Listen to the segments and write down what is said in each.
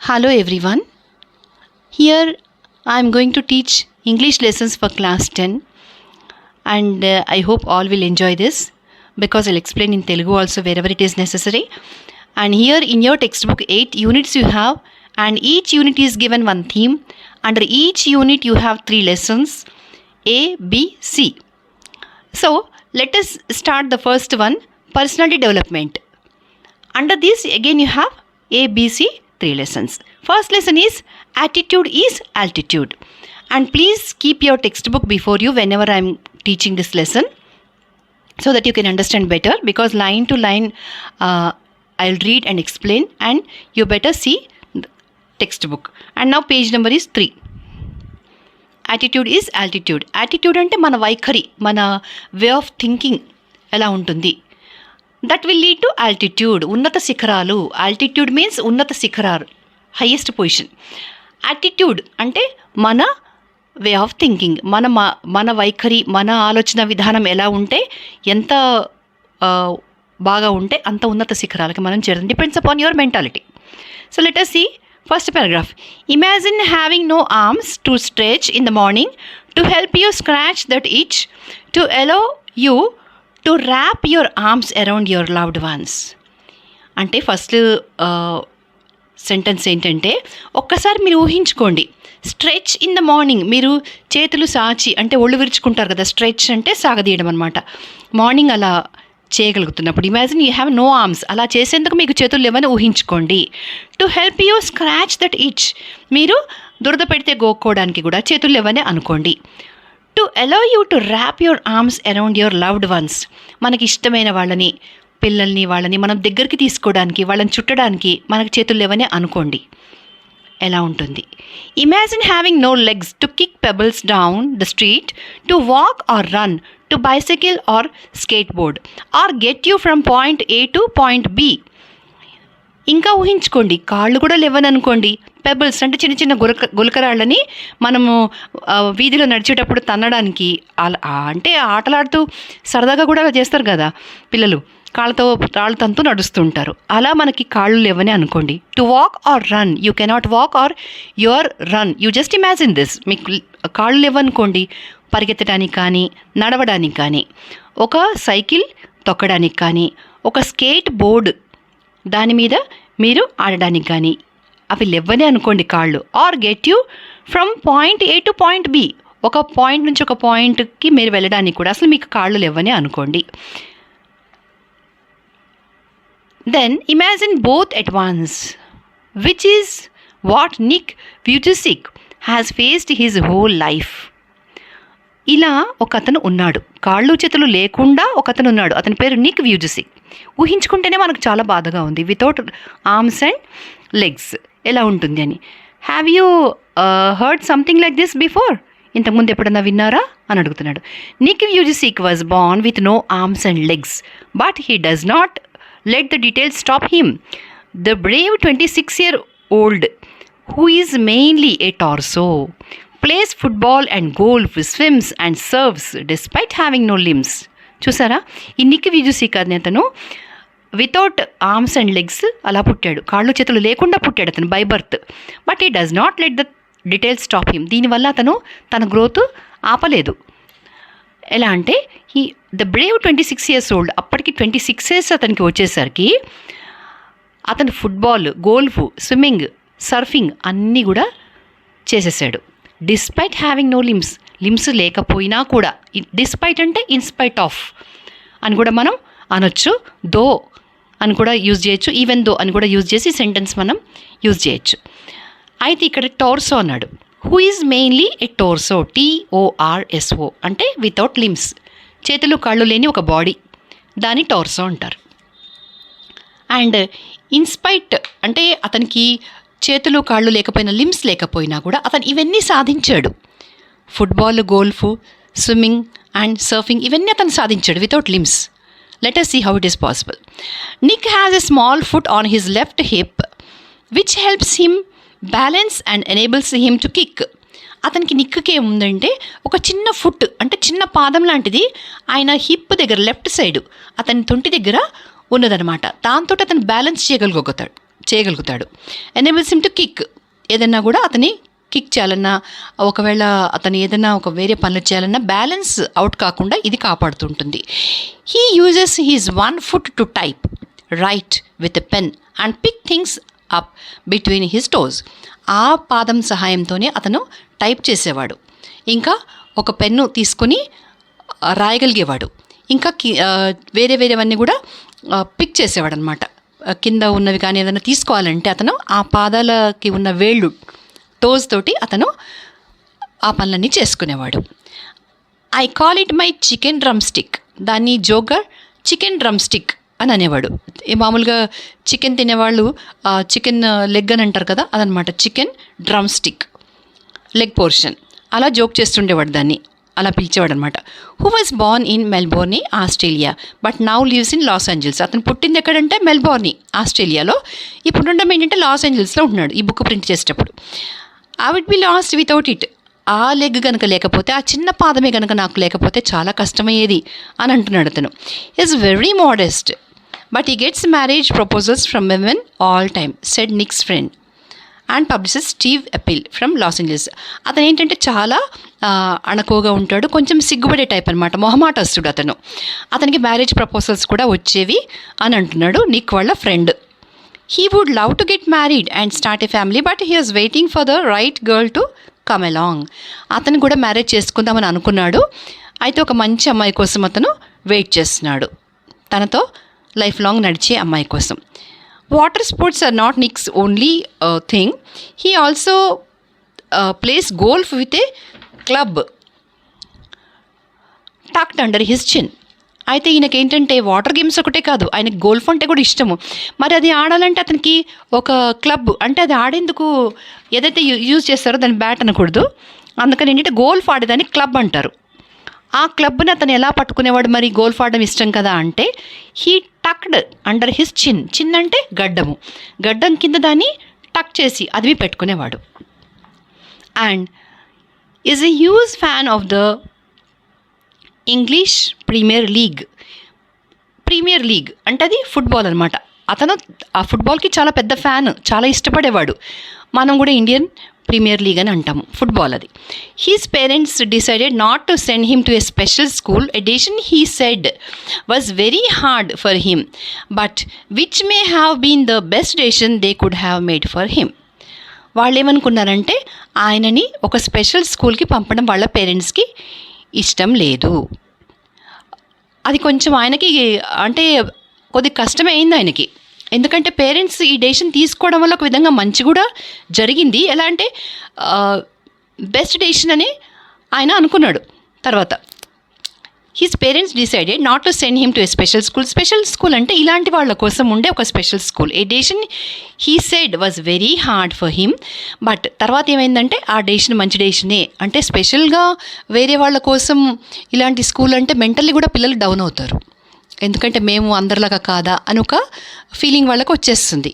Hello everyone. Here I am going to teach English lessons for class 10 and I hope all will enjoy this because I'll explain in Telugu also wherever it is necessary. And here in your textbook 8 units you have, and each unit is given one theme. Under each unit you have 3 lessons A, B, C. So let us start the first one, personality development. Under this again you have A, B, C, 3 lessons. First lesson is attitude is altitude. And please keep your textbook before you whenever I am teaching this lesson so that you can understand better, because line to line I'll read and explain and you better see the textbook. And now page number is 3. Attitude is altitude. Attitude ante mana వైఖరి, mana way of thinking ఎలా ఉంటుంది. That will lead to altitude, ఉన్నత శిఖరాలు. Altitude means ఉన్నత శిఖరాలు, highest position. Attitude అంటే మన way of thinking, మన వైఖరి, మన ఆలోచన విధానం ఎలా ఉంటే, ఎంత బాగా ఉంటే అంత ఉన్నత శిఖరాలకి మనం చేరుతాం. Depends upon your mentality. So let us see first paragraph. Imagine having no arms to stretch in the morning to help you scratch that itch, to allow you to wrap your arms around your loved ones. అంటే first sentence ఏంటంటే, ఒక్కసారి మీరు ఊహించుకోండి, stretch in the morning, మీరు చేతులు సాచి అంటే ఒళ్ళు విరుచుకుంటారు కదా, స్ట్రెచ్ అంటే సాగదీయడం అనమాట. మార్నింగ్ అలా చేయగలుగుతున్నప్పుడు imagine you have no arms, అలా చేసేందుకు మీకు చేతులు లేవని ఊహించుకోండి. To help you scratch that itch, మీరు దురద పెడితే గోక్కోవడానికి కూడా చేతులు లేవని అనుకోండి. To allow you to wrap your arms around your loved ones, మనకి ఇష్టమైన వాళ్ళని, పిల్లల్ని, వాళ్ళని మనం దగ్గరికి తీసుకోవడానికి, వాళ్ళని చుట్టడానికి మనకు చేతులు లేవని అనుకోండి. ఎలా ఉంటుంది? Imagine having no legs to kick pebbles down the street, to walk or run, to bicycle or skateboard, or get you from point A to point B. ఇంకా ఊహించుకోండి, కాళ్ళు కూడా లేవని అనుకోండి. పెబుల్స్ అంటే చిన్న చిన్న గులకరాళ్ళని మనము వీధిలో నడిచేటప్పుడు తన్నడానికి, అంటే ఆటలాడుతూ సరదాగా కూడా చేస్తారు కదా పిల్లలు, కాళ్ళతో రాళ్ళు తంతూ నడుస్తుంటారు. అలా మనకి కాళ్ళు లేవని అనుకోండి. To walk or run, you cannot walk are your run, you just imagine this. మీకు కాళ్ళు లేవనుకోండి, పరిగెత్తడానికి కానీ, నడవడానికి కానీ, ఒక సైకిల్ తొక్కడానికి కానీ, ఒక స్కేట్ బోర్డ్ దాని మీద మీరు ఆడడానికి కానీ, అవి లేవని అనుకోండి కాళ్ళు. Or get you from point A to point B, ఒక పాయింట్ నుంచి ఒక పాయింట్కి మీరు వెళ్ళడానికి కూడా అసలు మీకు కాళ్ళు లేవని అనుకోండి. Then imagine both at once, which is what Nick Vujicic has faced his whole life. ఇలా ఒక అతను ఉన్నాడు, కాళ్ళు చేతులు లేకుండా ఒక అతను ఉన్నాడు, అతని పేరు నిక్ వ్యూజిసిక్. ఊహించుకుంటేనే మనకు చాలా బాధగా ఉంది. వితౌట్ ఆర్మ్స్ అండ్ లెగ్స్ ఎలా ఉంటుంది అని. Have you heard something like this before? ఇంతకుముందు ఎప్పుడన్నా విన్నారా అని అడుగుతున్నాడు. Nick Vujicic was born with no arms and legs, but he does not let the details stop him. The brave 26-year-old, who is mainly a torso, plays football and golf, swims and surfs despite having no limbs. చూసారా, ఈ Nick వ్యూజిసిక్ అనే అతను without arms and legs అలా పుట్టాడు, కాళ్ళు చేతులు లేకుండా పుట్టాడు అతను by birth. But he does not let the details stop him. దీనివల్ల అతను తన గ్రోత్ ఆపలేదు. ఎలా అంటే ద బ్రేవ్ 26 years old, అప్పటికి 26 years అతనికి వచ్చేసరికి అతను ఫుట్బాల్, గోల్ఫ్, స్విమ్మింగ్, సర్ఫింగ్ అన్నీ కూడా చేసేసాడు. Despite having no limbs, limbs లేకపోయినా కూడా, డిస్పైట్ అంటే ఇన్స్పైట్ ఆఫ్ అని కూడా మనం అనొచ్చు, దో అని కూడా యూజ్ చేయొచ్చు, ఈవెన్ దో అని కూడా యూజ్ చేసి సెంటెన్స్ మనం యూజ్ చేయొచ్చు. అయితే ఇక్కడ టోర్సో అన్నాడు. Who is mainly A torso, TORSO అంటే వితౌట్ లిమ్స్, చేతులు కాళ్ళు లేని ఒక బాడీ, దాన్ని టోర్సో అంటారు. అండ్ ఇన్స్పైట్ అంటే అతనికి చేతులు కాళ్ళు లేకపోయినా, లిమ్స్ లేకపోయినా కూడా అతను ఇవన్నీ సాధించాడు. Football, golf, swimming and surfing ఇవన్నీ అతను సాధించాడు without limbs. Let us see how it is possible. Nick has a small foot on his left hip which helps him balance and enables him to kick. అతనికి నిక్కి ఏముందంటే ఒక చిన్న foot అంటే చిన్న పాదం లాంటిది ఆయన హిప్ దగ్గర లెఫ్ట్ సైడ్ అతని తొంటి దగ్గర ఉన్నదనమాట. దాంతో అతను బ్యాలెన్స్ చేయగలుగుతాడు. ఎనేబుల్స్ హిమ్ టు కిక్, ఏదన్నా కూడా అతని కిక్ చేయాలన్నా, ఒకవేళ అతను ఏదైనా ఒక వేరే పనులు చేయాలన్నా బ్యాలెన్స్ అవుట్ కాకుండా ఇది కాపాడుతుంటుంది. He uses his 1 foot to type, write with a pen and pick things up between his toes. ఆ పాదం సహాయంతోనే అతను టైప్ చేసేవాడు, ఇంకా ఒక పెన్ను తీసుకుని రాయగలిగేవాడు, ఇంకా వేరే వేరేవన్నీ కూడా పిక్ చేసేవాడు అనమాట. కింద ఉన్నవి కానీ ఏదైనా తీసుకోవాలంటే అతను ఆ పాదాలకి ఉన్న వేళ్ళు, టోస్ తోటి అతను ఆ పనులన్నీ చేసుకునేవాడు. I call it my chicken drum stick, దాన్ని జోక్గా చికెన్ డ్రమ్ స్టిక్ అని అనేవాడు. మామూలుగా చికెన్ తినేవాళ్ళు చికెన్ లెగ్ అని అంటారు కదా, అదనమాట chicken drum stick, leg portion. అలా జోక్ చేస్తుండేవాడు, దాన్ని అలా పిలిచేవాడు అనమాట. Who was Born in Melbourne, Australia, but now lives in loss Angeles. అతను పుట్టింది ఎక్కడంటే మెల్బోర్న్, ఆస్ట్రేలియాలో. ఇప్పుడు ఉండడం ఏంటంటే లాస్ ఏంజల్స్లో ఉంటున్నాడు ఈ బుక్ ప్రింట్ చేసేటప్పుడు. I would be lost without it, ఆ లెగ్ కనుక లేకపోతే, ఆ చిన్న పాదమే కనుక నాకు లేకపోతే చాలా కష్టమయ్యేది అని అంటున్నాడు అతను. Is very modest but he gets marriage proposals from women all time, said Nick's friend and publicist Steve Epple from Los Angeles. అతను ఏంటంటే చాలా అణకువగా ఉంటాడు, కొంచెం సిగ్గుపడే టైప్ అనమాట, మొహమాటస్తుడు అతను. అతనికి మ్యారేజ్ ప్రపోజల్స్ కూడా వచ్చేవి అని అంటున్నాడు నిక్ వాళ్ళ friend. He would love to get married and start a family but he was waiting for the right girl to come along. అతను కూడా మ్యారేజ్ చేసుకుందామని అనుకున్నాడు, అయితే ఒక మంచి అమ్మాయి కోసం అతను వెయిట్ చేస్తున్నాడు, తనతో లైఫ్ లాంగ్ నడిచే అమ్మాయి కోసం. Water sports are not Nick's only thing, he also plays golf with a club tucked under his chin. అయితే ఈయనకి ఏంటంటే వాటర్ గేమ్స్ ఒకటే కాదు, ఆయనకి గోల్ఫ్ అంటే కూడా ఇష్టము. మరి అది ఆడాలంటే అతనికి ఒక క్లబ్, అంటే అది ఆడేందుకు ఏదైతే యూజ్ చేస్తారో దాన్ని బ్యాట్ అనకూడదు, అందుకని ఏంటంటే గోల్ఫ్ ఆడేదాన్ని క్లబ్ అంటారు. ఆ క్లబ్ని అతను ఎలా పట్టుకునేవాడు, మరి గోల్ఫ్ ఆడడం ఇష్టం కదా అంటే, హీ టక్డ్ అండర్ హిస్ చిన్, చిన్ అంటే గడ్డము, గడ్డం కింద దాన్ని టక్ చేసి అది పెట్టుకునేవాడు. And is a huge fan of the English Premier League అంటే అది ఫుట్బాల్ అనమాట. అతను ఆ ఫుట్బాల్కి చాలా పెద్ద ఫ్యాన్, చాలా ఇష్టపడేవాడు. మనం కూడా ఇండియన్ ప్రీమియర్ లీగ్ అని అంటాము, ఫుట్బాల్ అది. His parents decided not to send him to a special school. A decision he said was very hard for him but which may have been the best decision they could have made for him. వాళ్ళు ఏమనుకున్నారంటే ఆయనని ఒక special స్కూల్కి పంపడం వాళ్ళ పేరెంట్స్కి ఇష్టం లేదు. అది కొంచెం ఆయనకి అంటే కొద్దిగా కష్టమే అయింది ఆయనకి, ఎందుకంటే పేరెంట్స్ ఈ డెసిషన్ తీసుకోవడం వల్ల ఒక విధంగా మంచి కూడా జరిగింది. ఎలా అంటే బెస్ట్ డెసిషన్ అని ఆయన అనుకున్నాడు. తర్వాత his parents decided not to send him to A special school అంటే ఇలాంటి వాళ్ళ కోసం ఉండే ఒక special school. A decision he said was very hard for him but తర్వాత ఏమైందంటే ఆ డెసిషన్ మంచి డెసిషనే. అంటే స్పెషల్గా వేరే వాళ్ళ కోసం ఇలాంటి స్కూల్ అంటే మెంటల్లీ కూడా పిల్లలు డౌన్ అవుతారు, ఎందుకంటే మేము అందరిలాగా కాదా అని ఒక ఫీలింగ్ వాళ్ళకు వచ్చేస్తుంది.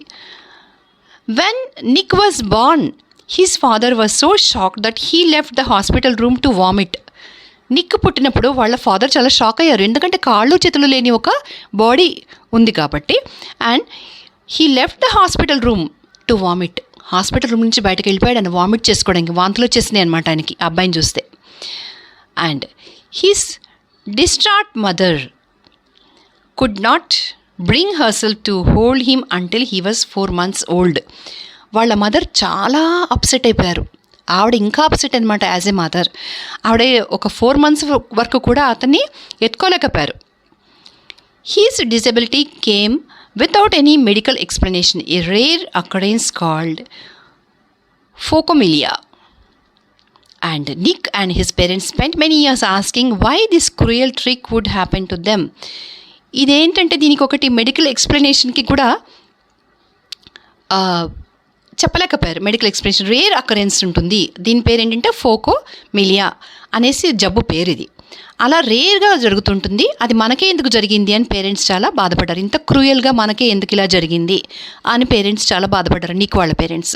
When Nick was born his father was so shocked that he left the hospital room to vomit. Nick పుట్టినప్పుడు వాళ్ళ ఫాదర్ చాలా షాక్ అయ్యారు, ఎందుకంటే కాళ్ళు చేతులు లేని ఒక బాడీ ఉంది కాబట్టి. And he left the hospital room to vomit. Hospital room నుంచి బయటకు వెళ్ళిపోయాడు అని వామిట్ చేసుకోవడానికి, వాంతులు వచ్చేసినాయి అనమాట ఆయనకి ఆ అబ్బాయిని చూస్తే. And his distraught mother could not bring herself to hold him until he was 4 months old. వాళ్ళ మదర్ చాలా అప్సెట్ అయిపోయారు, ఆవిడ ఇంకా అప్సెట్ అనమాట యాజ్ ఏ మదర్. ఆవిడ ఒక 4 months వరకు కూడా అతన్ని ఎత్తుకోలేకపోయారు. His disability came without any medical explanation, a rare occurrence called phocomelia. And Nick and his parents spent many years asking why this cruel trick would happen to them. ఇదేంటంటే దీనికి ఒకటి medical ఎక్స్ప్లెనేషన్కి కూడా చెప్పలేకపోయారు. మెడికల్ ఎక్స్ప్లెనేషన్ రేర్ అకరెన్స్ ఉంటుంది, దీని పేరు ఏంటంటే ఫోకోమిలియా అనేసి జబ్బు పేరు. ఇది అలా రేర్గా జరుగుతుంటుంది, అది మనకే ఎందుకు జరిగింది అని పేరెంట్స్ చాలా బాధపడ్డారు. ఇంత క్రూయల్గా మనకే ఎందుకు ఇలా జరిగింది అని పేరెంట్స్ చాలా బాధపడ్డారు, నీకు వాళ్ళ parents.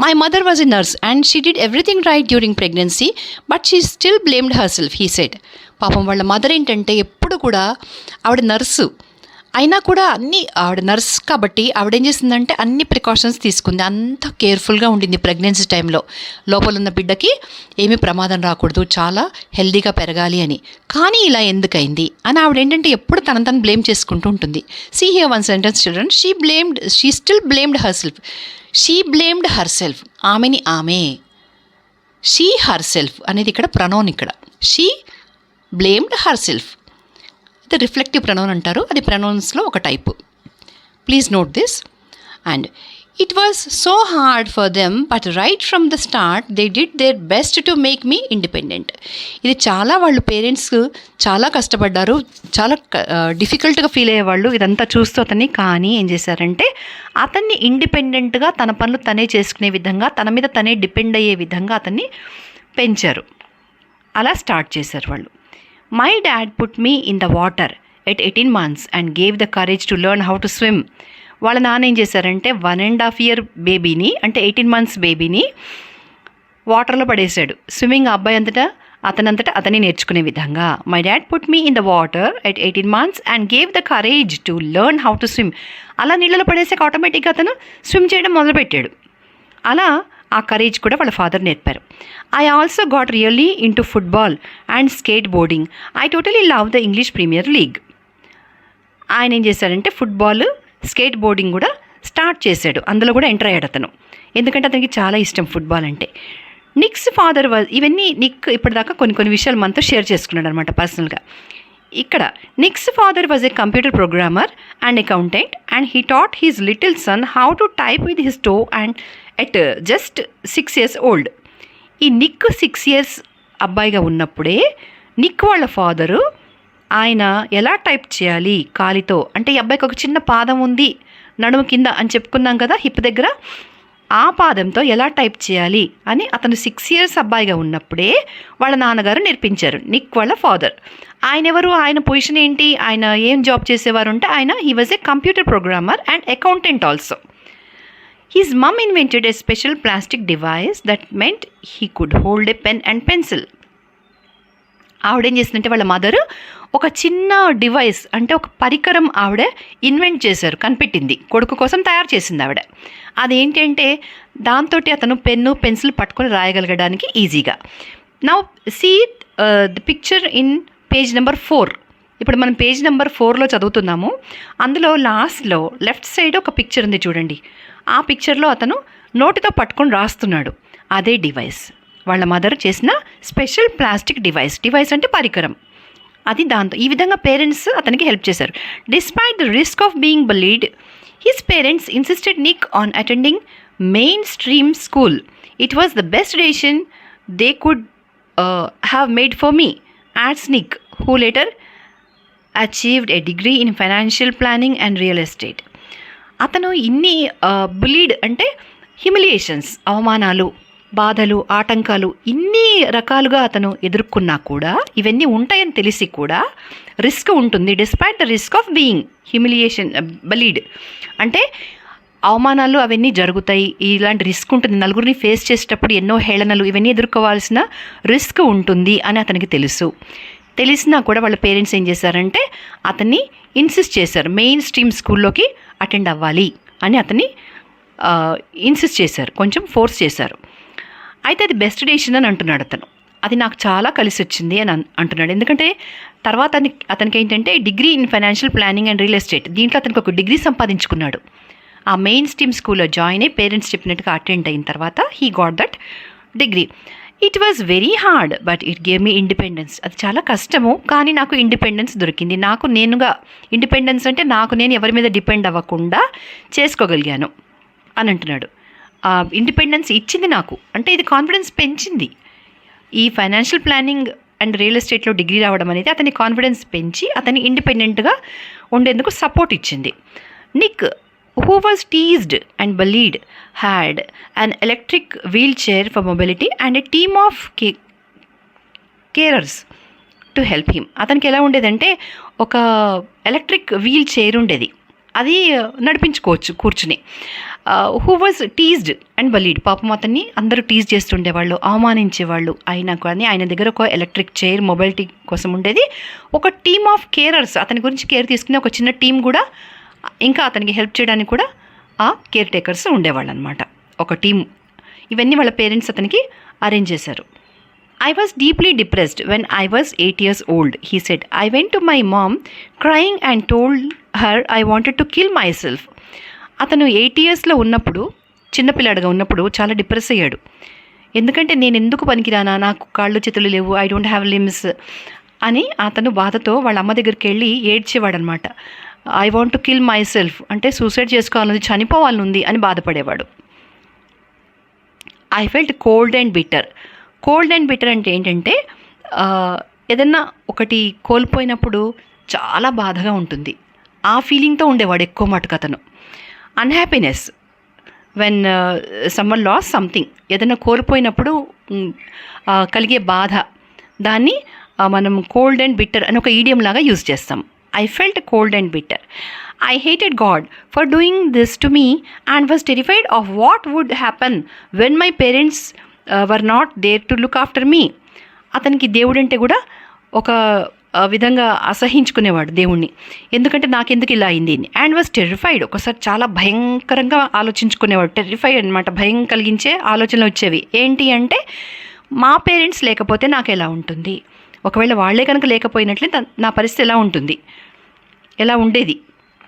My mother was a nurse and she did everything right during pregnancy but she still blamed her self, he said. పాపం వాళ్ళ మదర్ ఏంటంటే ఎప్పుడు కూడా ఆవిడ నర్సు, అయినా కూడా అన్నీ ఆవిడ నర్స్ కాబట్టి ఆవిడేం చేసిందంటే అన్ని ప్రికాషన్స్ తీసుకుంది. అంత కేర్ఫుల్గా ఉండింది ప్రెగ్నెన్సీ టైంలో. లోపల ఉన్న బిడ్డకి ఏమీ ప్రమాదం రాకూడదు, చాలా హెల్దీగా పెరగాలి అని. కానీ ఇలా ఎందుకైంది అని ఆవిడ ఏంటంటే ఎప్పుడు తను బ్లేమ్ చేసుకుంటూ ఉంటుంది. See here one sentence children, she still blamed herself. ఆమెని ఆమె, షీ హర్ సెల్ఫ్ అనేది ఇక్కడ ప్రనౌన్. ఇక్కడ షీ బ్లేమ్డ్ హర్ సెల్ఫ్, ఇది రిఫ్లెక్టివ్ ప్రనౌన్ అంటారు. అది ప్రనౌన్స్లో ఒక type. Please note this. And it was so hard for them but right from the start they did their best to make me independent. ఇది చాలా వాళ్ళు parents చాలా కష్టపడ్డారు, చాలా డిఫికల్ట్గా ఫీల్ అయ్యేవాళ్ళు ఇదంతా చూస్తూ అతన్ని. కానీ ఏం చేశారంటే అతన్ని ఇండిపెండెంట్గా తన పనులు తనే చేసుకునే విధంగా, తన మీద తనే డిపెండ్ అయ్యే విధంగా అతన్ని పెంచారు. అలా స్టార్ట్ చేశారు వాళ్ళు. My dad put me in the water at 18 months and gave the courage to learn how to swim. వాళ్ళ నాన్న ఏం చేశారంటే 1.5 year బేబీని, అంటే 18 months బేబీని వాటర్లో పడేశాడు. స్విమ్మింగ్ అబ్బాయి అతనంతటా అతన్ని నేర్చుకునే విధంగా. My dad put me in the water at 18 months and gave the courage to learn how to swim. అలా నీళ్ళలో పడేసాక ఆటోమేటిక్గా అతను స్విమ్ చేయడం మొదలుపెట్టాడు. అలా ఆ కరేజ్ కూడా వాళ్ళ ఫాదర్ నేర్పారు. I also got really into football and skateboarding. I totally love the English Premier League. ఆయన ఏం చేశాడంటే ఫుట్బాల్, స్కేట్ బోర్డింగ్ కూడా స్టార్ట్ చేశాడు. అందులో కూడా ఎంటర్ అయ్యాడు అతను, ఎందుకంటే అతనికి చాలా ఇష్టం ఫుట్బాల్ అంటే. నిక్స్ ఫాదర్ ఇవన్నీ నిక్ ఇప్పటిదాకా కొన్ని విషయాలు మనతో షేర్ చేసుకున్నాడు అనమాట పర్సనల్గా. ఇక్కడ Nick's father was a computer programmer and accountant and he taught his little son how to type with his toe and at just 6 years old. ఈ నిక్ 6 years అబ్బాయిగా ఉన్నప్పుడే నిక్ వాళ్ళ ఫాదరు ఆయన ఎలా టైప్ చేయాలి కాలితో, అంటే ఈ అబ్బాయికి ఒక చిన్న పాదం ఉంది నడుము కింద అని చెప్పుకున్నాం కదా, హిప్ దగ్గర, ఆ పాదంతో ఎలా టైప్ చేయాలి అని అతను 6 years అబ్బాయిగా ఉన్నప్పుడే వాళ్ళ నాన్నగారు నేర్పించారు, నిక్ వాళ్ళ ఫాదర్. ఆయన ఎవరు, ఆయన పొజిషన్ ఏంటి, ఆయన ఏం జాబ్ చేసేవారు అంటే he was a computer programmer and accountant also. His mum invented a special plastic device that meant he could hold a pen and pencil. ఆవిడేం చేసిందంటే వాళ్ళ మదర్ ఒక చిన్న డివైస్, అంటే ఒక పరికరం ఆవిడ ఇన్వెంట్ చేశారు, కనిపెట్టింది, కొడుకు కోసం తయారు చేసింది ఆవిడ. అదేంటంటే దాంతో అతను పెన్ను పెన్సిల్ పట్టుకొని రాయగలగడానికి ఈజీగా. Now see the picture in page number 4. ఇప్పుడు మనం పేజ్ నెంబర్ 4లో చదువుతున్నాము. అందులో లాస్ట్లో లెఫ్ట్ సైడ్ ఒక పిక్చర్ ఉంది చూడండి. ఆ పిక్చర్లో అతను నోటితో పట్టుకొని రాస్తున్నాడు. అదే డివైస్ వాళ్ళ మదర్ చేసిన స్పెషల్ ప్లాస్టిక్ డివైస్ అంటే పరికరం. అది దాంతో ఈ విధంగా పేరెంట్స్ అతనికి హెల్ప్ చేశారు. Despite the risk of being bullied, his parents insisted Nick on attending mainstream school. It was the best decision they could have made for me, adds Nick, who later achieved a degree in financial planning and real estate. అతను ఇన్ని bullied అంటే humiliations, అవమానాలు, బాధలు, ఆటంకాలు ఇన్ని రకాలుగా అతను ఎదుర్కొన్నా కూడా, ఇవన్నీ ఉంటాయని తెలిసి కూడా రిస్క్ ఉంటుంది. Despite the risk of being humiliation bullied అంటే అవమానాలు అవన్నీ జరుగుతాయి, ఇలాంటి రిస్క్ ఉంటుంది, నలుగురిని ఫేస్ చేసేటప్పుడు ఎన్నో హేళనలు ఇవన్నీ ఎదుర్కోవాల్సిన రిస్క్ ఉంటుంది అని అతనికి తెలిసినా కూడా వాళ్ళ పేరెంట్స్ ఏం చేశారంటే అతన్ని ఇన్సిస్ట్ చేశారు, మెయిన్ స్ట్రీమ్ స్కూల్లోకి అటెండ్ అవ్వాలి అని అతన్ని ఇన్సిస్ట్ చేశారు, కొంచెం ఫోర్స్ చేశారు. అయితే అది బెస్ట్ డెసిషన్ అని అంటున్నాడు అతను. అది నాకు చాలా కలిసి వచ్చింది అని అంటున్నాడు. ఎందుకంటే తర్వాత అతనికి ఏంటంటే degree in financial planning and real estate, దీంట్లో అతనికి ఒక డిగ్రీ సంపాదించుకున్నాడు. ఆ మెయిన్ స్ట్రీమ్ స్కూల్లో జాయిన్ అయ్యి పేరెంట్స్ చెప్పినట్టుగా అటెండ్ అయిన తర్వాత he got that degree. It was very hard but it gave me independence. అది చాలా కష్టము, కానీ నాకు ఇండిపెండెన్స్ దొరికింది. నాకు నేనుగా ఇండిపెండెన్స్ అంటే నాకు నేను ఎవరి మీద డిపెండ్ అవ్వకుండా చేసుకోగలిగాను అని అంటున్నాడు. ఇండిపెండెన్స్ ఇచ్చింది నాకు, అంటే ఇది కాన్ఫిడెన్స్ పెంచింది. ఈ ఫైనాన్షియల్ ప్లానింగ్ అండ్ రియల్ ఎస్టేట్లో డిగ్రీ రావడం అనేది అతని కాన్ఫిడెన్స్ పెంచి అతని ఇండిపెండెంట్గా ఉండేందుకు సపోర్ట్ ఇచ్చింది. Nick, who was teased and bullied, had an electric wheelchair for mobility and a team of carers to help him. అతనికి ఎలా ఉండేదంటే ఒక ఎలక్ట్రిక్ వీల్ చైర్ ఉండేది, అది నడిపించుకోవచ్చు కూర్చుని. హూ వాజ్ టీజ్డ్ అండ్ బలీడ్, పాపం అతన్ని అందరూ టీజ్ చేస్తుండేవాళ్ళు, అవమానించేవాళ్ళు. అయినా కానీ ఆయన దగ్గర ఒక ఎలక్ట్రిక్ చైర్ మొబైలిటీ కోసం ఉండేది, ఒక టీమ్ ఆఫ్ కేరర్స్, అతని గురించి కేర్ తీసుకునే ఒక చిన్న టీం కూడా, ఇంకా అతనికి హెల్ప్ చేయడానికి కూడా ఆ కేర్ టేకర్స్ ఉండేవాళ్ళు అనమాట, ఒక టీం. ఇవన్నీ వాళ్ళ పేరెంట్స్ అతనికి అరేంజ్ చేశారు. I was deeply depressed when I was 8 years old, he said. I went to my mom crying and told her I wanted to kill myself. అతను 8 yearsలో ఉన్నప్పుడు, చిన్నపిల్లాడుగా ఉన్నప్పుడు చాలా డిప్రెస్ అయ్యాడు. ఎందుకంటే నేను ఎందుకు పనికిరానా, నాకు కాళ్ళు చేతులు లేవు, ఐ డోంట్ హ్యావ్ లిమ్స్ అని అతను బాధతో వాళ్ళ అమ్మ దగ్గరికి వెళ్ళి ఏడ్చేవాడనమాట. I want to kill myself అంటే సూసైడ్ చేసుకోవాలని, చనిపోవాలనుంది అని బాధపడేవాడు. I felt cold and bitter. Cold and bitter అంటే ఏంటంటే ఏదన్నా ఒకటి కోల్పోయినప్పుడు చాలా బాధగా ఉంటుంది, ఆ ఫీలింగ్తో ఉండేవాడు ఎక్కువ మటుకు అతను. Unhappiness when someone loss something, ఏదైనా కోల్పోయినప్పుడు కలిగే బాధ, దాన్ని మనం కోల్డ్ అండ్ బిటర్ అని ఒక ఈడియం లాగా యూజ్ చేస్తాం. I felt cold and bitter. I hated God for doing this to me and was terrified of what would happen when my parents were not there to look after me. అతనికి దేవుడు అంటే కూడా ఒక విధంగా అసహించుకునేవాడు దేవుణ్ణి, ఎందుకంటే నాకెందుకు ఇలా అయింది అని. అండ్ వాజ్ టెరిఫైడ్, ఒకసారి చాలా భయంకరంగా ఆలోచించుకునేవాడు. టెరిఫైడ్ అనమాట, భయం కలిగించే ఆలోచనలు వచ్చేవి. ఏంటి అంటే మా పేరెంట్స్ లేకపోతే నాకు ఎలా ఉంటుంది, ఒకవేళ వాళ్ళే కనుక లేకపోయినట్లే నా పరిస్థితి ఎలా ఉంటుంది, ఎలా ఉండేది,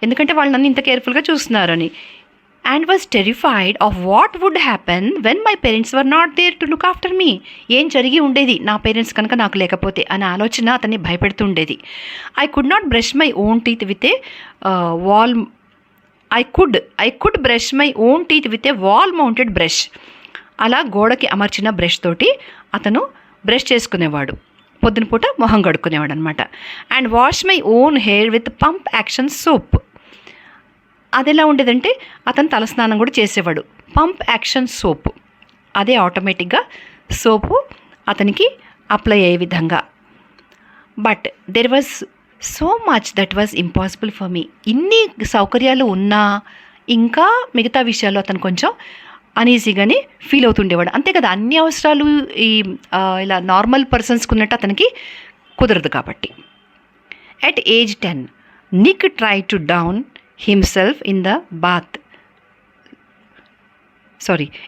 ఎందుకంటే వాళ్ళు నన్ను ఇంత కేర్ఫుల్గా చూస్తున్నారని. And was terrified of what would happen when my parents were not there to look after me. ఏం జరిగి ఉండేది నా పేరెంట్స్ కనుక నాకు లేకపోతే అనే ఆలోచన అతన్ని భయపెడుతూ ఉండేది. I could not brush my own teeth with a wall I could brush my own teeth with a wall mounted brush. అలా గోడకి అమర్చిన బ్రష్ తోటి అతను బ్రష్ చేసుకునేవాడు, పొద్దున పూట మొహం కడుక్కునేవాడు అనమాట. And wash my own hair with pump action soap. అది ఎలా ఉండేదంటే అతను తలస్నానం కూడా చేసేవాడు, పంప్ యాక్షన్ సోప్, అదే ఆటోమేటిక్గా సోపు అతనికి అప్లై అయ్యే విధంగా. But there was so much that was impossible for me. ఇన్ని సౌకర్యాలు ఉన్నా ఇంకా మిగతా విషయాల్లో అతను కొంచెం అనీజీగానే ఫీల్ అవుతుండేవాడు. అంతే కదా, అన్ని అవసరాలు ఈ ఇలా నార్మల్ పర్సన్స్కి ఉన్నట్టు అతనికి కుదరదు కాబట్టి. At age 10 Nick try to drown himself in the bath.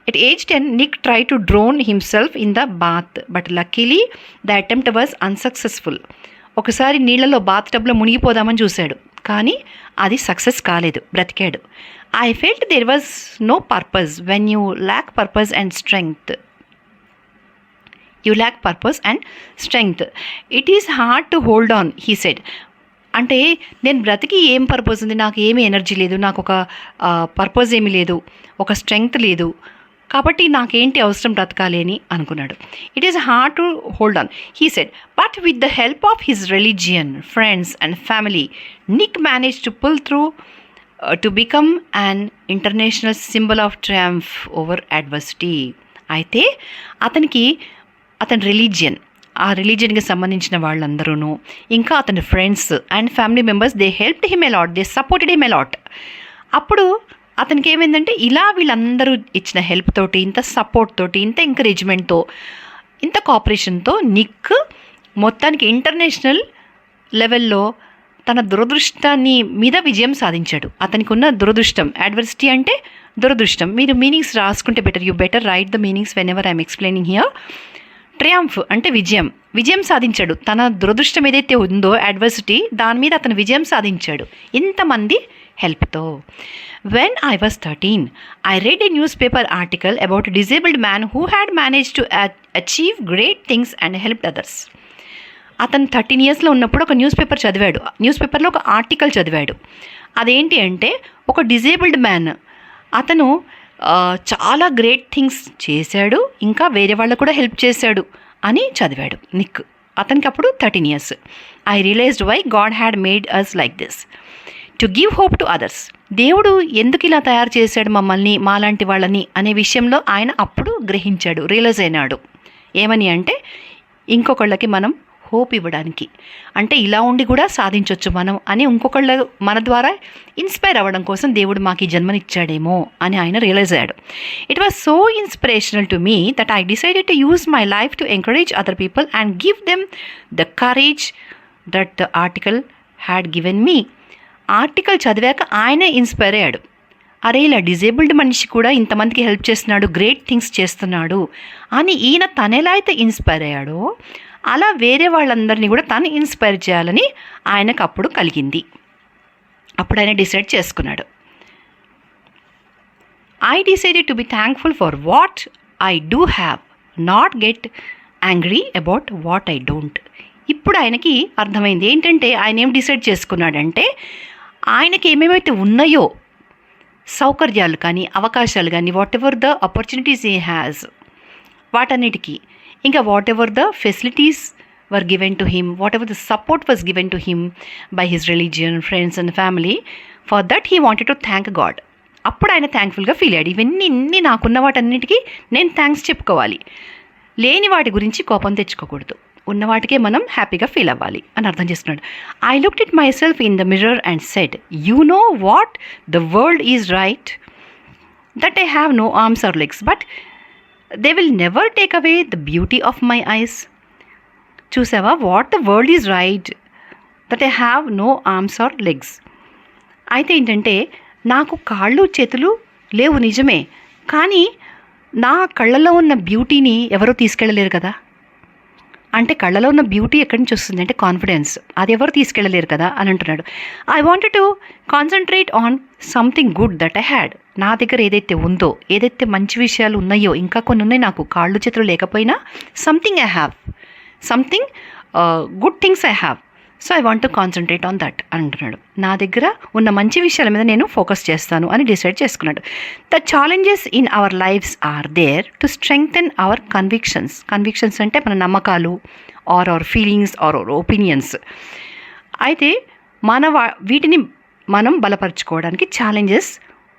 At age 10, Nick tried to drown himself in the bath, but luckily the attempt was unsuccessful. ఒకసారి నీళ్ళలో బాత్ టబ్లో మునిగిపోదామని చూశాడు, కానీ అది సక్సెస్ కాలేదు, బ్రతికాడు. I felt there was no purpose when you lack purpose and strength. It is hard to hold on, he said. అంటే నేను బ్రతికి ఏం పర్పస్ ఉంది, నాకు ఏమీ ఎనర్జీ లేదు, నాకు ఒక పర్పస్ ఏమీ లేదు, ఒక స్ట్రెంగ్త్ లేదు, కాబట్టి నాకేంటి అవసరం బ్రతకాలి అని అనుకున్నాడు. It is hard to hold on, he said. But with the help of his religion, friends and family, Nick manage to pull through to become an international symbol of triumph over adversity. అయితే అతని religion, ఆ రిలీజియన్కి సంబంధించిన వాళ్ళందరూ, ఇంకా అతని friends and family members, they helped him a lot, they supported him a lot. అప్పుడు అతనికి ఏమైందంటే ఇలా వీళ్ళందరూ ఇచ్చిన హెల్ప్ తోటి, ఇంత సపోర్ట్ తోటి, ఇంత ఎంకరేజ్మెంట్తో, ఇంత కోఆపరేషన్తో నిక్ మొత్తానికి ఇంటర్నేషనల్ లెవెల్లో తన దురదృష్టాన్ని మీద విజయం సాధించాడు. అతనికి ఉన్న దురదృష్టం, అడ్వర్సిటీ అంటే దురదృష్టం. మీరు మీనింగ్స్ రాసుకుంటే better, you better right the meanings when ever I'm explaining here. Triumph అంటే విజయం సాధించాడు. తన దురదృష్టం ఏదైతే ఉందో అడ్వర్సిటీ, దాని మీద అతను విజయం సాధించాడు ఇంతమంది హెల్ప్తో. When I was 13, I read a newspaper article about a disabled man who had manage to achieve great things and help others. అతను 13 yearsలో ఉన్నప్పుడు ఒక న్యూస్ పేపర్లో ఒక ఆర్టికల్ చదివాడు. అదేంటి అంటే ఒక డిజేబుల్డ్ మ్యాన్, అతను చాలా గ్రేట్ థింగ్స్ చేశాడు, ఇంకా వేరే వాళ్ళకు కూడా హెల్ప్ చేశాడు అని చదివాడు నిక్. అతనికి అప్పుడు 13 years. I realized why God had made us like this, to give hope to others. దేవుడు ఎందుకు ఇలా తయారు చేశాడు మమ్మల్ని, మాలాంటి వాళ్ళని అనే విషయంలో ఆయన అప్పుడు గ్రహించాడు, రియలైజ్ అయినాడు. ఏమని అంటే ఇంకొకళ్ళకి మనం హోప్ ఇవ్వడానికి. అంటే ఇలా ఉండి కూడా సాధించవచ్చు మనం అని ఇంకొకళ్ళ మన ద్వారా ఇన్స్పైర్ అవ్వడం కోసం దేవుడు మాకు ఈ జన్మనిచ్చాడేమో అని ఆయన రియలైజ్ అయ్యాడు. It was so inspirational to me that I decided to use my life to encourage other people and give them the courage that the article had given me. Article చదివాక ఆయనే ఇన్స్పైర్ అయ్యాడు. అరే ఇలా disabled మనిషి కూడా ఇంతమందికి help చేస్తున్నాడు, great things చేస్తున్నాడు అని ఈయన తనెలా అయితే ఇన్స్పైర్ అయ్యాడో అలా వేరే వాళ్ళందరినీ కూడా తను ఇన్స్పైర్ చేయాలని ఆయనకు అప్పుడు కలిగింది. అప్పుడు ఆయన డిసైడ్ చేసుకున్నాడు, I decided to be thankful for what I do have, not get angry about what I don't. ఇప్పుడు ఆయనకి అర్థమైంది ఏంటంటే ఆయన ఏం డిసైడ్ చేసుకున్నాడంటే ఆయనకి ఏమేమైతే ఉన్నాయో సౌకర్యాలు కానీ అవకాశాలు కానీ what ever the opportunities he has వాటన్నిటికీ, ఇంకా what ever the facilities were given to him, what ever the support was given to him by his religion, friends and family, for that he wanted to thank God. అప్పుడు ఆయన థ్యాంక్ఫుల్గా feel అయ్యాడు. ఇవన్నీ నాకున్న వాటన్నిటికీ నేను thanks చెప్పుకోవాలి, లేని వాటి గురించి కోపం తెచ్చుకోకూడదు, ఉన్న వాటికే మనం హ్యాపీగా ఫీల్ అవ్వాలి అని అర్థం చేసుకున్నాడు. I looked it myself in the mirror and said, you know what the world is right that I have no arms or legs but they will never take away the beauty of my eyes. చూసావా, what the world is right that I have no arms or legs. అయితే ఏంటంటే నాకు కాళ్ళు చేతులు లేవు నిజమే, కానీ నా కళ్ళలో ఉన్న బ్యూటీని ఎవరూ తీసుకెళ్ళలేరు కదా. అంటే కళ్ళలో ఉన్న బ్యూటీ ఎక్కడి నుంచి వస్తుంది అంటే కాన్ఫిడెన్స్, అది ఎవరు తీసుకెళ్ళలేరు కదా అని అంటున్నాడు. I wanted to concentrate on something good that I had. నా దగ్గర ఏదైతే ఉందో, ఏదైతే మంచి విషయాలు ఉన్నాయో, ఇంకా కొన్ని ఉన్నాయి నాకు, కాళ్ళు చేతులు లేకపోయినా something I have, something good things I have, so I want to concentrate on that అని అంటున్నాడు. నా దగ్గర ఉన్న మంచి విషయాల మీద నేను ఫోకస్ చేస్తాను అని డిసైడ్ చేసుకున్నాడు. The challenges in our lives are there to strengthen our convictions. Convictions అంటే మన నమ్మకాలు or our feelings or our opinions. అయితే వీటిని మనం బలపరచుకోవడానికి ఛాలెంజెస్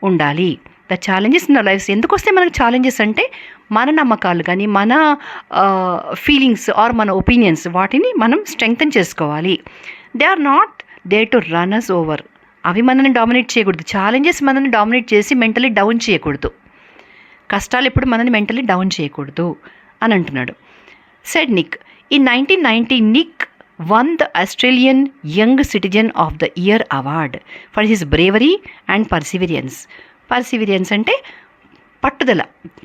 ఉండాలి. The challenges in our lives ఎందుకు వస్తే మనకు ఛాలెంజెస్ అంటే మన నమ్మకాలు కానీ మన ఫీలింగ్స్ ఆర్ మన ఒపీనియన్స్ వాటిని మనం స్ట్రెంగ్తన్ చేసుకోవాలి. They are not there to run us over. అవి మనల్ని డామినేట్ చేయకూడదు. ఛాలెంజెస్ మనల్ని డామినేట్ చేసి మెంటలీ డౌన్ చేయకూడదు. కష్టాలు ఎప్పుడు మనల్ని మెంటలీ డౌన్ చేయకూడదు అని అంటున్నాడు. Said Nick. In 1990 Nick won the Australian Young Citizen of the Year award for his bravery and perseverance. Perseverance అంటే పట్టుదల,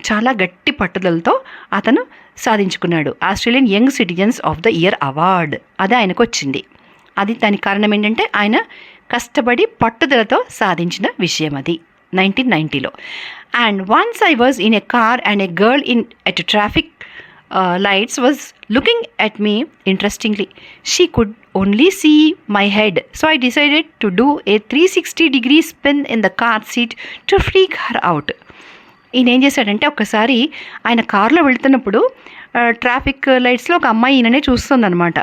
చాలా గట్టి పట్టుదలతో అతను సాధించుకున్నాడు Australian young citizens of the year award. అది ఆయనకు వచ్చింది. అది దానికి కారణం ఏంటంటే ఆయన కష్టపడి పట్టుదలతో సాధించిన విషయం అది 1990లో. And once I was in a car and a girl at traffic lights was looking at me interestingly. She could only see my head, so I decided to do a 360-degree spin in the car seat to freak her out. ఈయన ఏం చేశాడంటే ఒక్కసారి ఆయన కార్లో వెళ్తున్నప్పుడు traffic లైట్స్లో ఒక అమ్మాయి ఈయననే చూస్తుందన్నమాట.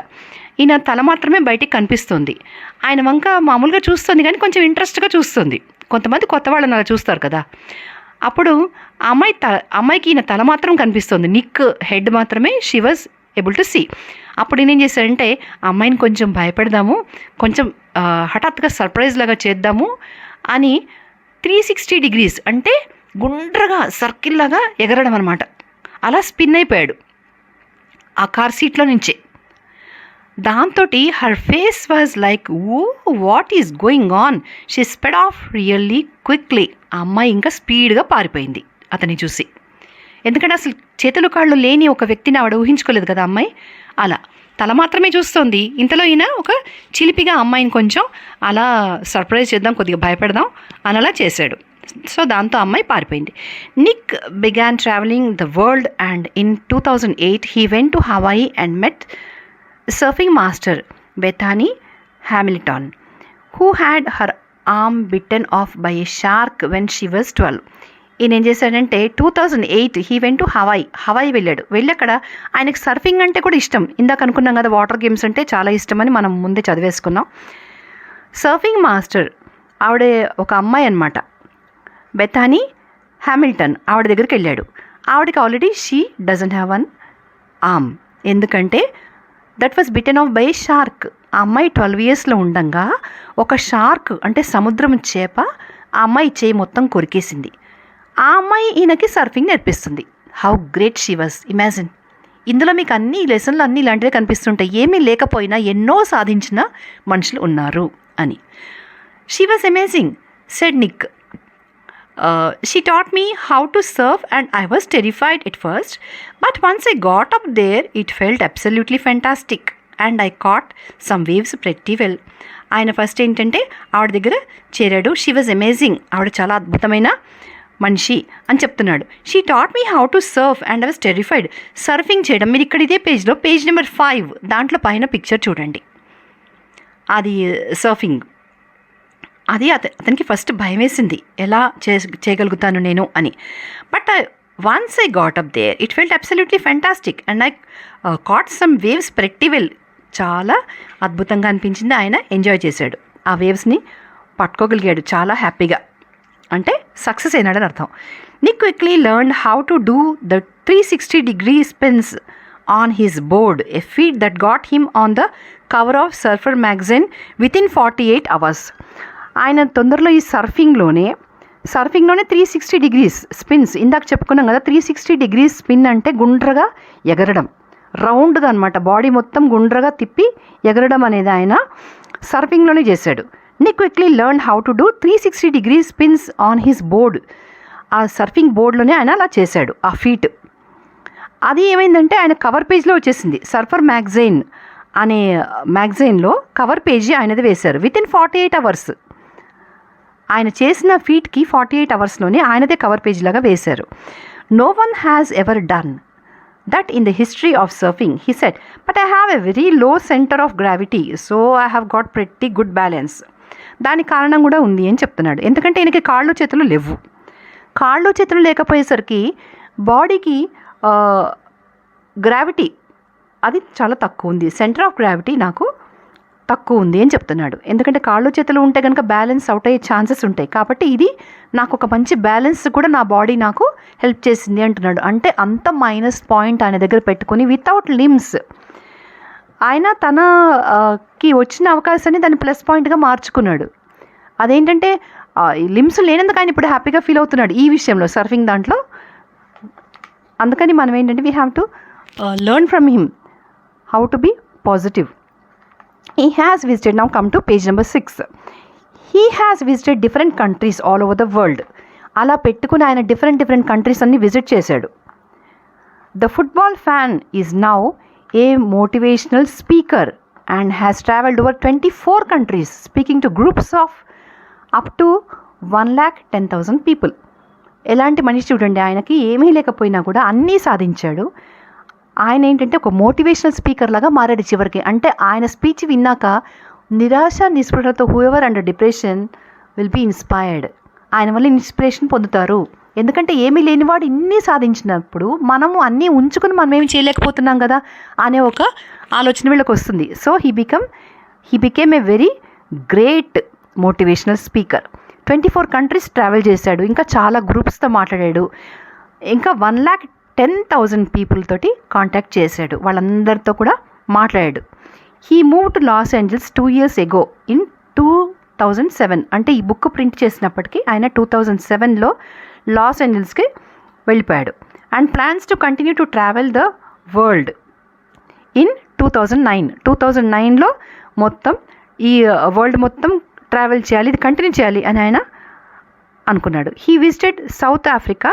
ఈయన తల మాత్రమే బయటికి కనిపిస్తుంది. ఆయన వంక మామూలుగా చూస్తుంది కానీ కొంచెం ఇంట్రెస్ట్గా చూస్తుంది. కొంతమంది కొత్త వాళ్ళని అలా చూస్తారు కదా. అప్పుడు అమ్మాయికి ఈయన తల మాత్రం కనిపిస్తుంది, నిక్ హెడ్ మాత్రమే she was able to see. అప్పుడు ఈయన ఏం చేశాడంటే అమ్మాయిని కొంచెం భయపెడదాము, కొంచెం హఠాత్తుగా సర్ప్రైజ్ లాగా చేద్దాము అని 360 degrees అంటే గుండ్రగా సర్కిల్ లాగా ఎగరడం అనమాట. అలా స్పిన్ అయిపోయాడు ఆ కార్ సీట్లో నుంచే. దాంతో her face was like, oh what is going on. She sped off really quickly. ఆ అమ్మాయి ఇంకా స్పీడ్గా పారిపోయింది అతన్ని చూసి. ఎందుకంటే అసలు చేతులు కాళ్ళు లేని ఒక వ్యక్తిని ఆవిడ ఊహించుకోలేదు కదా అమ్మాయి. అలా తల మాత్రమే చూస్తుంది. ఇంతలో ఈయన ఒక చిలిపిగా అమ్మాయిని కొంచెం అలా సర్ప్రైజ్ చేద్దాం, కొద్దిగా భయపెడదాం అని అలా చేశాడు. సో దాంతో అమ్మాయి పారిపోయింది. Nick began travelling the world and in 2008 he went to Hawaii and met surfing master Bethany Hamilton, who had her arm bitten off by a shark when she was 12. ఈయన ఏం చేశాడంటే 2008 హీ వెంట్ టు హవాయి వెళ్ళాడు. అక్కడ ఆయనకు surfing అంటే కూడా ఇష్టం. ఇందాక అనుకున్నాం కదా వాటర్ గేమ్స్ అంటే చాలా ఇష్టమని మనం ముందే చదివేసుకున్నాం. సర్ఫింగ్ మాస్టర్ ఆవిడ ఒక అమ్మాయి అనమాట, బెథానీ హ్యామిల్టన్, ఆవిడ దగ్గరికి వెళ్ళాడు. ఆవిడకి already she doesn't have one arm. ఎందుకంటే that was bitten off by a shark. ఆ అమ్మాయి 12 ఇయర్స్లో ఉండగా ఒక షార్క్ అంటే సముద్రం చేప ఆ అమ్మాయి చేయి మొత్తం కొరికేసింది. ఆ అమ్మాయి ఈయనకి సర్ఫింగ్ నేర్పిస్తుంది. How great she was, imagine. ఇందులో మీకు అన్ని లెసన్లు అన్నీ ఇలాంటివే కనిపిస్తుంటాయి. ఏమీ లేకపోయినా ఎన్నో సాధించిన మనుషులు ఉన్నారు అని. She was amazing, said Nick. She taught me how to surf and I was terrified at first, but once I got up there, it felt absolutely fantastic and I caught some waves pretty well. ఆయన first ఏంటంటే ఆవిడ దగ్గర చేరాడు. She was amazing, ఆవిడ చాలా అద్భుతమైన మనిషి అని చెప్తున్నాడు. She taught me how to surf and I was terrified. Surfing చేయడం, మీరు ఇక్కడ ఇదే పేజ్లో పేజ్ నెంబర్ 5 దాంట్లో పైన పిక్చర్ చూడండి, అది సర్ఫింగ్. అది అతనికి ఫస్ట్ భయం వేసింది, ఎలా చేయగలుగుతాను నేను అని. But once I got up there it felt absolutely fantastic and I caught some waves pretty well. చాలా అద్భుతంగా అనిపించింది, ఆయన ఎంజాయ్ చేశాడు, ఆ వేవ్స్ని పట్టుకోగలిగాడు చాలా హ్యాపీగా, అంటే సక్సెస్ అయినాడని అర్థం. Nick quickly learn how to do the 360-degree spins on his board, a feat that got him on the cover of Surfer magazine within 48 hours. ఆయన తొందరలో ఈ సర్ఫింగ్లోనే 360 degrees స్పిన్స్, ఇందాక చెప్పుకున్నాం కదా, 360 degrees స్పిన్ అంటే గుండ్రగా ఎగరడం, రౌండ్గా అనమాట, బాడీ మొత్తం గుండ్రగా తిప్పి ఎగరడం అనేది ఆయన సర్ఫింగ్లోనే చేశాడు. Nick quickly learn how to do 360-degree spins on his board. ఆ సర్ఫింగ్ బోర్డ్లోనే ఆయన అలా చేశాడు ఆ ఫీట్. అది ఏమైందంటే ఆయన కవర్ పేజ్లో వచ్చేసింది. సర్ఫర్ మ్యాగజైన్ అనే మ్యాగజైన్లో కవర్ పేజీ ఆయనది వేశారు. వితిన్ 48 hours ఆయన చేసిన ఫీట్కి 48 hours ఆయనదే కవర్ పేజ్ లాగా వేశారు. No one has ever done that in the history of surfing, he said, but I have a very low centre of gravity, so I have got pretty good balance. దానికి కారణం కూడా ఉంది అని చెప్తున్నాడు. ఎందుకంటే ఈయనకి కాళ్ళు చేతులు లేవు. కాళ్ళు చేతులు లేకపోయేసరికి బాడీకి గ్రావిటీ అది చాలా తక్కువ ఉంది, సెంటర్ ఆఫ్ గ్రావిటీ నాకు తక్కువ ఉంది అని చెప్తున్నాడు. ఎందుకంటే కాళ్ళు చేతులు ఉంటే కనుక బ్యాలెన్స్ అవుట్ అయ్యే ఛాన్సెస్ ఉంటాయి, కాబట్టి ఇది నాకు ఒక మంచి బ్యాలెన్స్ కూడా నా బాడీ నాకు హెల్ప్ చేసింది అంటున్నాడు. అంటే అంత మైనస్ పాయింట్ ఆయన దగ్గర పెట్టుకొని వితౌట్ లిమ్స్ ఆయన తనకి వచ్చిన అవకాశాన్ని దాన్ని ప్లస్ పాయింట్గా మార్చుకున్నాడు. అదేంటంటే లిమ్స్ లేనందుకు ఆయన ఇప్పుడు హ్యాపీగా ఫీల్ అవుతున్నాడు ఈ విషయంలో, సర్ఫింగ్ దాంట్లో. అందుకని మనం ఏంటంటే we have to learn from him how to be positive. He has visited, now come to page number 6. He has visited different countries all over the world. అలా పెట్టుకుని ఆయన డిఫరెంట్ కంట్రీస్ అన్ని విజిట్ చేశాడు. The football fan is now a motivational speaker and has traveled over 24 countries speaking to groups of up to 1,10,000 people. ఎలాంటి మనిషి చూడండి, ఆయనకి ఏమీ లేకపోయినా కూడా అన్నీ సాధించాడు. ఆయన ఏంటంటే ఒక మోటివేషనల్ స్పీకర్ లాగా మారాడు చివరికి. అంటే ఆయన స్పీచ్ విన్నాక నిరాశ నిస్పృహలతో whoever under depression will be inspired, ఆయన వల్ల ఇన్స్పిరేషన్ పొందుతారు. ఎందుకంటే ఏమీ లేనివాడు ఇన్ని సాధించినప్పుడు మనము అన్నీ ఉంచుకుని మనం ఏమి చేయలేకపోతున్నాం కదా అనే ఒక ఆలోచన వీళ్ళకి వస్తుంది. So he became a very great motivational speaker. 24 countries travel చేశాడు, ఇంకా చాలా గ్రూప్స్తో మాట్లాడాడు, ఇంకా 1,10,000 people తోటి కాంటాక్ట్ చేశాడు, వాళ్ళందరితో కూడా మాట్లాడాడు. He move to Los Angeles 2 years ago in 2007. అంటే ఈ బుక్ ప్రింట్ చేసినప్పటికీ ఆయన 2007లో లాస్ ఏంజల్స్కి వెళ్ళిపోయాడు. And plans to continue to travel the world in 2009లో మొత్తం ఈ వరల్డ్ మొత్తం ట్రావెల్ చేయాలి, ఇది కంటిన్యూ చేయాలి అని ఆయన అనుకున్నాడు. He visited south Africa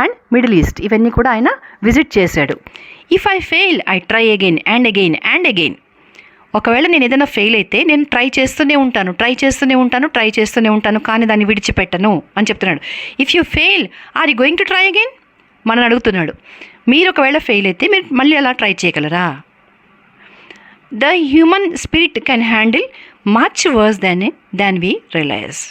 and middle east, ఇవన్నీ కూడా ఆయన విజిట్ చేశాడు. If I fail I try again and again and again. ఒకవేళ నేను ఏదైనా ఫెయిల్ అయితే నేను ట్రై చేస్తూనే ఉంటాను, కానీ దాన్ని విడిచిపెట్టను అని చెప్తున్నాడు. If you fail are you going to try again, మనని అడుగుతున్నాడు. మీరు ఒకవేళ ఫెయిల్ అయితే మీరు మళ్ళీ అలా ట్రై చేయగలరా? The human spirit can handle much worse than we realize.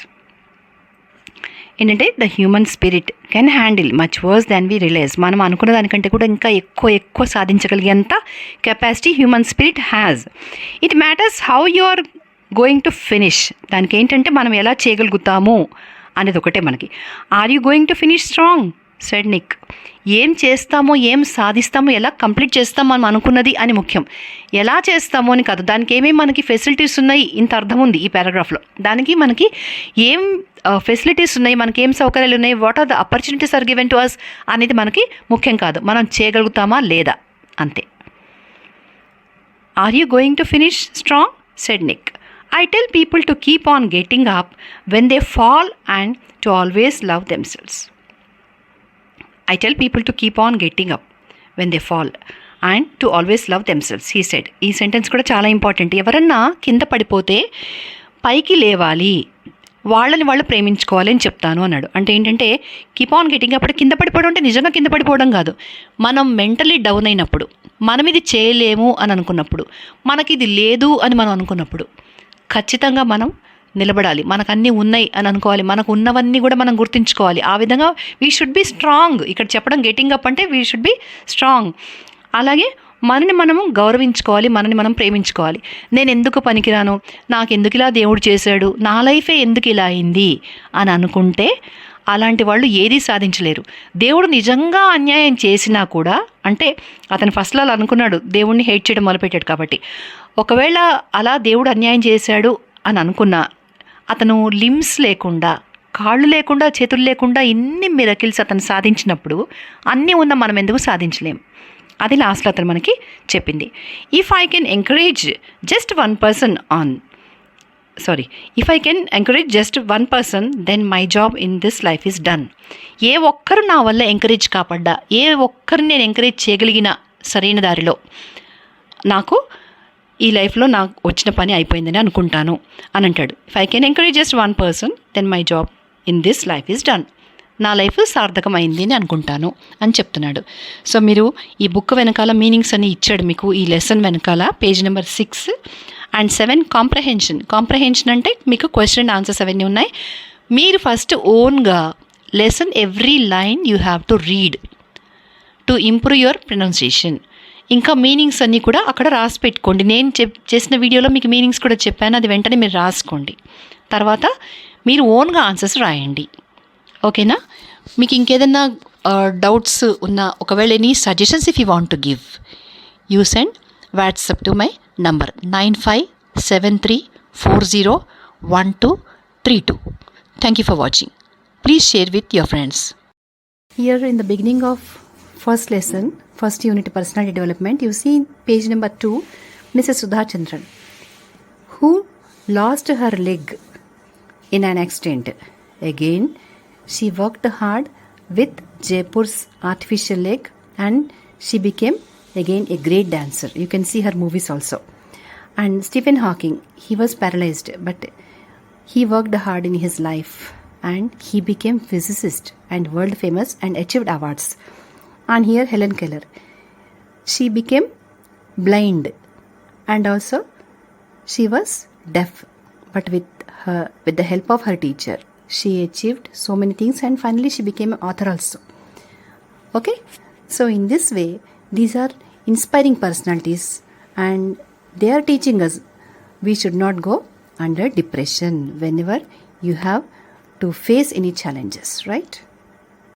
ఏంటంటే the human spirit can handle much worse than we realize. మనం అనుకున్న దానికంటే కూడా ఇంకా ఎక్కువ సాధించగలిగేంత capacity human spirit has. It matters how you are going to finish. దానికి ఏంటంటే మనం ఎలా చేయగలుగుతాము అనేది ఒకటే మనకి. Are you going to finish strong? Said Nick. ఏం చేస్తామో, ఏం సాధిస్తామో, ఎలా కంప్లీట్ చేస్తామో మనం అనుకున్నది అని ముఖ్యం. ఎలా చేస్తామో అని కాదు, దానికి ఏమేమి మనకి ఫెసిలిటీస్ ఉన్నాయి, ఇంత అర్థం ఉంది ఈ పారాగ్రాఫ్లో. దానికి మనకి ఏం ఫెసిలిటీస్ ఉన్నాయి, మనకి ఏం సౌకర్యాలు ఉన్నాయి, what are the opportunities are given to us అనేది మనకి ముఖ్యం కాదు, మనం చేయగలుగుతామా లేదా అంతే. Are you going to finish strong? Said Nick. I tell people to keep on getting up when they fall and to always love themselves. I tell people to keep on getting up when they fall and to always love themselves, he said. ఈ sentence కూడా చాలా important. ఎవరన్నా కింద పడిపోతే పైకి లేవాలి, వాళ్ళని వాళ్ళు ప్రేమించుకోవాలి అని చెప్తాను అన్నాడు. అంటే ఏంటంటే కీప్ ఆన్ గెటింగ్ అప్పుడు కింద పడిపోవడం అంటే నిజంగా కింద పడిపోవడం కాదు, మనం మెంటలీ డౌన్ అయినప్పుడు, మనం ఇది చేయలేము అని అనుకున్నప్పుడు, మనకి ఇది లేదు అని మనం అనుకున్నప్పుడు ఖచ్చితంగా మనం నిలబడాలి. మనకు అన్నీ ఉన్నాయి అని అనుకోవాలి, మనకు ఉన్నవన్నీ కూడా మనం గుర్తుంచుకోవాలి. ఆ విధంగా వీ షుడ్ బి స్ట్రాంగ్. ఇక్కడ చెప్పడం గెటింగ్ అప్ అంటే వీ షుడ్ బి స్ట్రాంగ్. అలాగే మనని మనము గౌరవించుకోవాలి, మనని మనం ప్రేమించుకోవాలి. నేను ఎందుకు పనికిరాను, నాకు ఎందుకు ఇలా దేవుడు చేశాడు, నా లైఫే ఎందుకు ఇలా అయింది అని అనుకుంటే అలాంటి వాళ్ళు ఏదీ సాధించలేరు. దేవుడు నిజంగా అన్యాయం చేసినా కూడా, అంటే అతను ఫస్ట్లో అలా అనుకున్నాడు, దేవుడిని హేట్ చేయడం మొదలుపెట్టాడు కాబట్టి, ఒకవేళ అలా దేవుడు అన్యాయం చేశాడు అని అనుకున్నా, అతను లిమ్స్ లేకుండా, కాళ్ళు లేకుండా, చేతులు లేకుండా ఇన్ని మిరకిల్స్ అతను సాధించినప్పుడు అన్నీ ఉన్న మనం ఎందుకు సాధించలేం? అది లాస్ట్లో అతను మనకి చెప్పింది. If I can encourage just one person then my job in this life is done. ఏ ఒక్కరు నా వల్ల ఎంకరేజ్ కాపడ్డా, ఏ ఒక్కరిని నేను ఎంకరేజ్ చేయగలిగిన సరైన దారిలో, నాకు ఈ లైఫ్లో నాకు వచ్చిన పని అయిపోయిందని అనుకుంటాను అని అంటాడు. If I can encourage just one person then my job in this life is done. నా లైఫ్ సార్థకమైంది అని అనుకుంటాను అని చెప్తున్నాడు. సో మీరు ఈ బుక్ వెనకాల మీనింగ్స్ అన్ని ఇచ్చాడు మీకు. ఈ లెసన్ వెనకాల పేజ్ నెంబర్ 6 and 7 కాంప్రహెన్షన్ అంటే మీకు క్వశ్చన్ అండ్ ఆన్సర్స్ అవన్నీ ఉన్నాయి. మీరు ఫస్ట్ ఓన్గా lesson every line you have to read to improve your pronunciation. ఇంకా మీనింగ్స్ అన్నీ కూడా అక్కడ రాసి పెట్టుకోండి. నేను చేసిన వీడియోలో మీకు మీనింగ్స్ కూడా చెప్పాను, అది వెంటనే మీరు రాసుకోండి. తర్వాత మీరు ఓన్గా ఆన్సర్స్ రాయండి. ఓకేనా? మీకు ఇంకేదన్నా డౌట్స్ ఉన్నా, ఒకవేళ any suggestions if you want to give, you send WhatsApp to my number 9573401232. Thank you for watching. Please share with your friends. Here in the beginning of first lesson, first unit personality development, you see page number 2, Mrs. Sudha Chandran, who lost her leg in an accident. Again, she worked hard with Jaipur's artificial leg and she became again a great dancer. You can see her movies also. And Stephen Hawking, he was paralyzed but he worked hard in his life and he became physicist and world famous and achieved awards. And here Helen Keller, she became blind and also she was deaf, but with the help of her teacher she achieved so many things and finally she became an author also. Okay, so in this way these are inspiring personalities and they are teaching us we should not go under depression whenever you have to face any challenges, right?